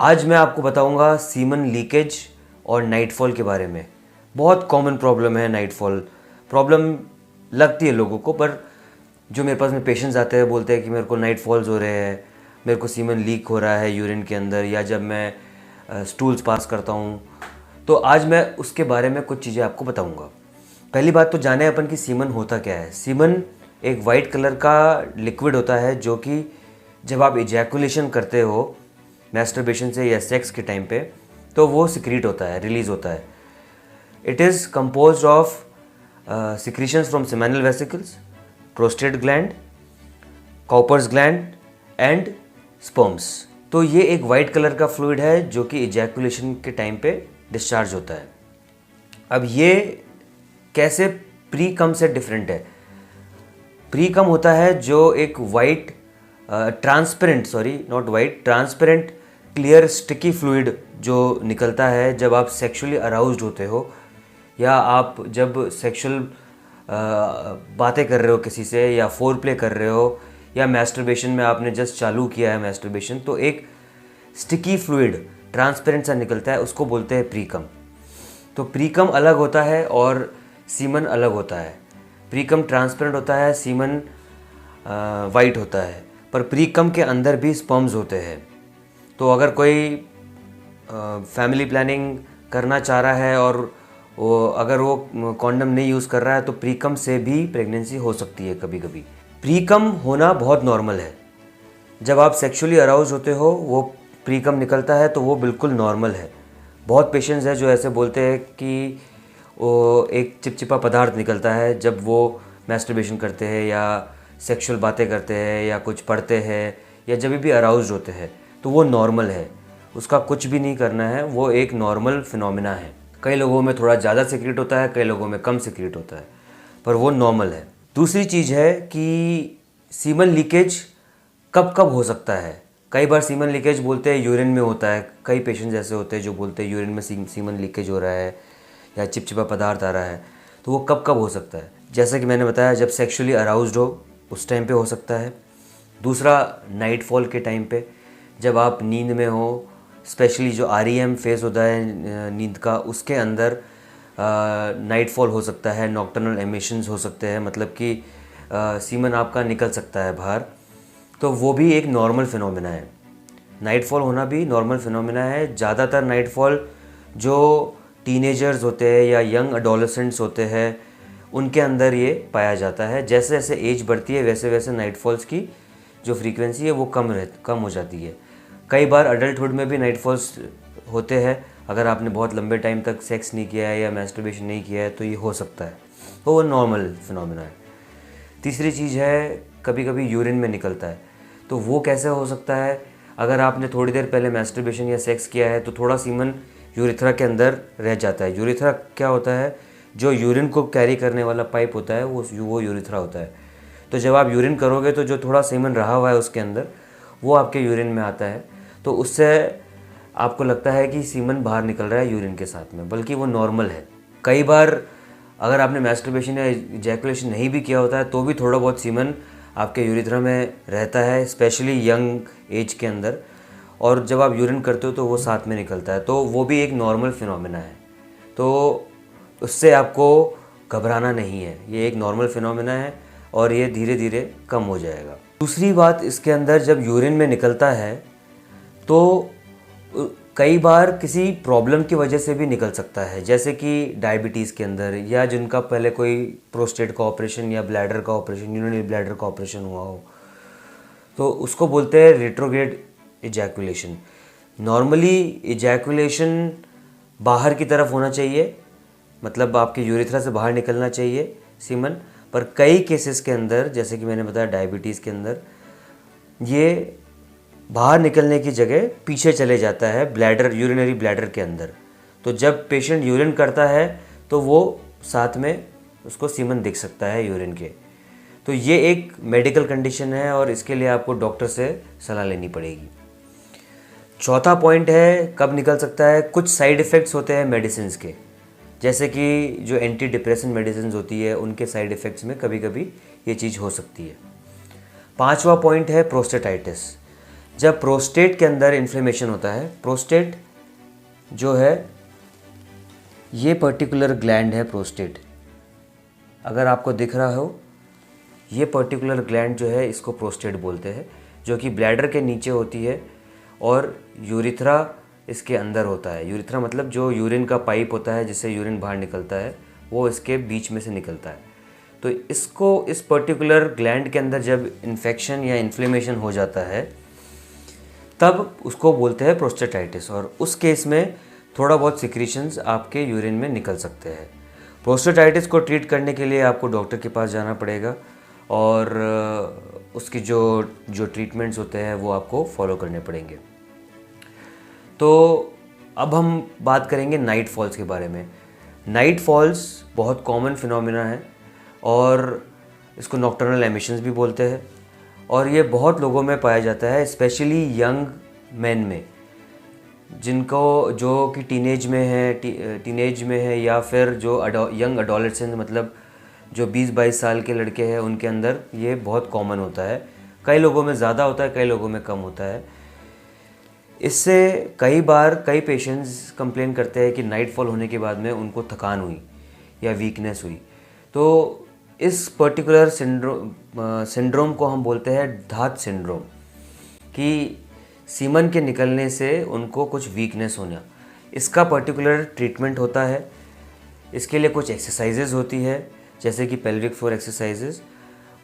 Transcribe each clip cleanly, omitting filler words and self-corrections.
आज मैं आपको बताऊंगा सीमन लीकेज और नाइटफॉल के बारे में। बहुत कॉमन प्रॉब्लम है नाइटफॉल। प्रॉब्लम लगती है लोगों को, पर जो मेरे पास में पेशेंट्स आते हैं बोलते हैं कि मेरे को नाइटफॉल्स हो रहे हैं, मेरे को सीमन लीक हो रहा है यूरिन के अंदर, या जब मैं स्टूल्स पास करता हूँ। तो आज मैं उसके बारे में कुछ चीज़ें आपको बताऊँगा। पहली बात तो जाने अपन कि सीमन होता क्या है। सीमन एक वाइट कलर का लिक्विड होता है जो कि जब आप इजैकुलेशन करते हो मैस्टरबेशन से या सेक्स के टाइम पे, तो वो सिक्रीट होता है, रिलीज होता है। It is composed of secretions from seminal vesicles, prostate gland, Cowper's gland and sperms. तो ये एक वाइट कलर का फ्लूइड है जो कि इजैकुलेशन के टाइम पे डिस्चार्ज होता है। अब ये कैसे प्री कम से डिफरेंट है। प्री कम होता है जो एक white transparent clear sticky fluid जो निकलता है जब आप सेक्सुअली अराउज्ड होते हो, या आप जब सेक्सुअल बातें कर रहे हो किसी से, या फोर प्ले कर रहे हो, या मैस्टरबेशन में आपने जस्ट चालू किया है मैस्टरबेशन, तो एक स्टिकी फ्लूइड ट्रांसपेरेंट सा निकलता है, उसको बोलते हैं प्रीकम। तो प्रीकम अलग होता है और सीमन अलग होता है। प्रीकम ट्रांसपेरेंट होता है, सीमन वाइट होता है, पर प्रीकम के अंदर भी स्पर्म्स होते हैं। तो अगर कोई फैमिली प्लानिंग करना चाह रहा है और अगर वो कॉन्डम नहीं यूज़ कर रहा है, तो प्रीकम से भी प्रेगनेंसी हो सकती है कभी कभी। प्रीकम होना बहुत नॉर्मल है। जब आप सेक्सुअली अराउज होते हो वो प्रीकम निकलता है तो वो बिल्कुल नॉर्मल है। बहुत पेशेंट्स हैं जो ऐसे बोलते हैं कि वो एक चिपचिपा पदार्थ निकलता है जब वो मैस्टरबेशन करते हैं, या सेक्सुअल बातें करते हैं, या कुछ पढ़ते हैं, या जब भी अराउज्ड होते हैं, तो वो नॉर्मल है। उसका कुछ भी नहीं करना है, वो एक नॉर्मल फिनोमिना है। कई लोगों में थोड़ा ज़्यादा सीक्रेट होता है, कई लोगों में कम सीक्रेट होता है, पर वो नॉर्मल है। दूसरी चीज़ है कि सीमन लीकेज कब कब हो सकता है। कई बार सीमन लीकेज बोलते हैं यूरिन में होता है। कई पेशेंट्स ऐसे होते हैं जो बोलते हैं यूरिन में सीमन लीकेज हो रहा है या चिपचिपा पदार्थ आ रहा है। तो वो कब कब हो सकता है, जैसा कि मैंने बताया, जब सेक्सुअली अराउज्ड हो उस टाइम पे हो सकता है। दूसरा, नाइटफॉल के टाइम पे, जब आप नींद में हो, स्पेशली जो REM फेज़ होता है नींद का, उसके अंदर नाइटफॉल हो सकता है, नॉक्टर्नल एमिशंस हो सकते हैं, मतलब कि सीमन आपका निकल सकता है बाहर। तो वो भी एक नॉर्मल फिनोमिना है। नाइटफॉल होना भी नॉर्मल फिनोमिना है। ज़्यादातर नाइटफॉल जो टीनेजर्स होते हैं या यंग एडोलेसेंट्स होते हैं उनके अंदर ये पाया जाता है। जैसे जैसे एज बढ़ती है वैसे वैसे नाइटफॉल्स की जो फ्रीक्वेंसी है वो कम हो जाती है। कई बार अडल्टहुड में भी नाइटफॉल्स होते हैं। अगर आपने बहुत लंबे टाइम तक सेक्स नहीं किया है या मैस्टरबेशन नहीं किया है तो ये हो सकता है, तो वो नॉर्मल फिनोमिना है। तीसरी चीज़ है, कभी कभी यूरिन में निकलता है। तो वो कैसे हो सकता है? अगर आपने थोड़ी देर पहले मैस्टरबेशन या सेक्स किया है तो थोड़ा सीमन यूरिथ्रा के अंदर रह जाता है। यूरिथ्रा क्या होता है? जो यूरिन को कैरी करने वाला पाइप होता है वो यूरिथ्रा होता है। तो जब आप यूरिन करोगे तो जो थोड़ा सीमन रहा हुआ है उसके अंदर वो आपके यूरिन में आता है, तो उससे आपको लगता है कि सीमन बाहर निकल रहा है यूरिन के साथ में, बल्कि वो नॉर्मल है। कई बार अगर आपने मैस्टरबेशन या इजैकुलेशन नहीं भी किया होता है तो भी थोड़ा बहुत सीमन आपके यूरिथ्रा में रहता है, स्पेशली यंग एज के अंदर, और जब आप यूरिन करते हो तो वो साथ में निकलता है। तो वो भी एक नॉर्मल फिनोमिना है। तो उससे आपको घबराना नहीं है, ये एक नॉर्मल फिनोमिना है और ये धीरे धीरे कम हो जाएगा। दूसरी बात, इसके अंदर जब यूरिन में निकलता है तो कई बार किसी प्रॉब्लम की वजह से भी निकल सकता है, जैसे कि डायबिटीज़ के अंदर, या जिनका पहले कोई प्रोस्टेट का ऑपरेशन या ब्लैडर का ऑपरेशन, यूरिनरी ब्लैडर का ऑपरेशन हुआ हो, तो उसको बोलते हैं रेट्रोग्रेड इजैकुलेशन। नॉर्मली इजैकुलेशन बाहर की तरफ होना चाहिए, मतलब आपके यूरिथ्रा से बाहर निकलना चाहिए सीमन, पर कई केसेस के अंदर, जैसे कि मैंने बताया डायबिटीज़ के अंदर, ये बाहर निकलने की जगह पीछे चले जाता है ब्लैडर, यूरिनरी ब्लैडर के अंदर। तो जब पेशेंट यूरिन करता है तो वो साथ में उसको सीमन दिख सकता है यूरिन के। तो ये एक मेडिकल कंडीशन है और इसके लिए आपको डॉक्टर से सलाह लेनी पड़ेगी। चौथा पॉइंट है कब निकल सकता है। कुछ साइड इफ़ेक्ट्स होते हैं मेडिसिन के, जैसे कि जो एंटी डिप्रेशन मेडिसिन होती है उनके साइड इफ़ेक्ट्स में कभी कभी ये चीज़ हो सकती है। पांचवा पॉइंट है प्रोस्टेटाइटिस। जब प्रोस्टेट के अंदर इन्फ्लेमेशन होता है, प्रोस्टेट जो है ये पर्टिकुलर ग्लैंड है प्रोस्टेट, अगर आपको दिख रहा हो ये पर्टिकुलर ग्लैंड जो है इसको प्रोस्टेट बोलते हैं, जो कि ब्लैडर के नीचे होती है और यूरिथ्रा इसके अंदर होता है। यूरिथ्रा मतलब जो यूरिन का पाइप होता है जिससे यूरिन बाहर निकलता है, वो इसके बीच में से निकलता है। तो इसको, इस पर्टिकुलर ग्लैंड के अंदर जब इन्फेक्शन या इन्फ्लेमेशन हो जाता है तब उसको बोलते हैं प्रोस्टेटाइटिस, और उस केस में थोड़ा बहुत सिक्रीशंस आपके यूरिन में निकल सकते हैं। प्रोस्टेटाइटिस को ट्रीट करने के लिए आपको डॉक्टर के पास जाना पड़ेगा और उसकी जो ट्रीटमेंट्स होते हैं वो आपको फॉलो करने पड़ेंगे। तो अब हम बात करेंगे नाइट फॉल्स के बारे में। नाइट फॉल्स बहुत कॉमन फिनोमिना है और इसको नॉक्टर्नल एमिशंस भी बोलते हैं, और ये बहुत लोगों में पाया जाता है, स्पेशली यंग मेन में, जिनको जो कि टीनेज में है या फिर जो यंग अडोलेसेंट मतलब जो 20-22 साल के लड़के हैं उनके अंदर ये बहुत कॉमन होता है। कई लोगों में ज़्यादा होता है, कई लोगों में कम होता है। इससे कई पेशेंट्स कंप्लेन करते हैं कि नाइट फॉल होने के बाद में उनको थकान हुई या वीकनेस हुई। तो इस पर्टिकुलर सिंड्रोम को हम बोलते हैं धात सिंड्रोम, कि सीमन के निकलने से उनको कुछ वीकनेस होना। इसका पर्टिकुलर ट्रीटमेंट होता है। इसके लिए कुछ एक्सरसाइजेज होती है जैसे कि पेल्विक फ्लोर एक्सरसाइजेज,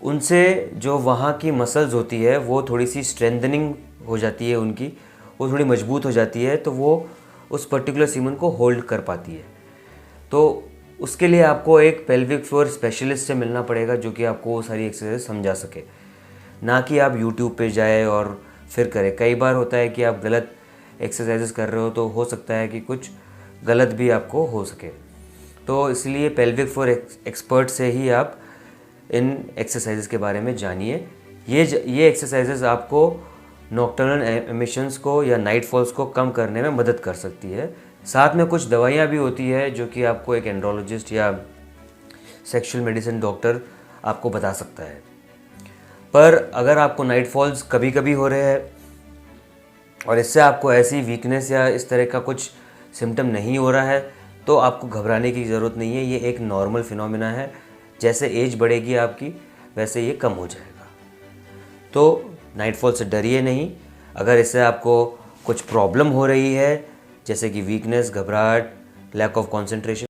उनसे जो वहाँ की मसल्स होती है वो थोड़ी सी स्ट्रेंथनिंग हो जाती है, उनकी वो थोड़ी मजबूत हो जाती है, तो वो उस पर्टिकुलर सीमन को होल्ड कर पाती है। तो उसके लिए आपको एक पेल्विक फ्लोर स्पेशलिस्ट से मिलना पड़ेगा जो कि आपको वो सारी एक्सरसाइज समझा सके, ना कि आप यूट्यूब पे जाए और फिर करें। कई बार होता है कि आप गलत एक्सरसाइजेस कर रहे हो तो हो सकता है कि कुछ गलत भी आपको हो सके। तो इसलिए पेल्विक फ्लोर एक्सपर्ट से ही आप इन एक्सरसाइजेस के बारे में जानिए। ये एक्सरसाइजेस आपको नॉक्टर्नल एमिशंस को या नाइट फॉल्स को कम करने में मदद कर सकती है। साथ में कुछ दवाइयाँ भी होती है जो कि आपको एक एंड्रोलॉजिस्ट या सेक्सुअल मेडिसिन डॉक्टर आपको बता सकता है। पर अगर आपको नाइट फॉल्स कभी कभी हो रहे हैं और इससे आपको ऐसी वीकनेस या इस तरह का कुछ सिम्टम नहीं हो रहा है तो आपको घबराने की ज़रूरत नहीं है। ये एक नॉर्मल फिनोमिना है, जैसे एज बढ़ेगी आपकी वैसे ये कम हो जाएगा। तो नाइट फॉल से डरिए नहीं। अगर इससे आपको कुछ प्रॉब्लम हो रही है जैसे कि वीकनेस, घबराहट, लैक ऑफ कंसंट्रेशन,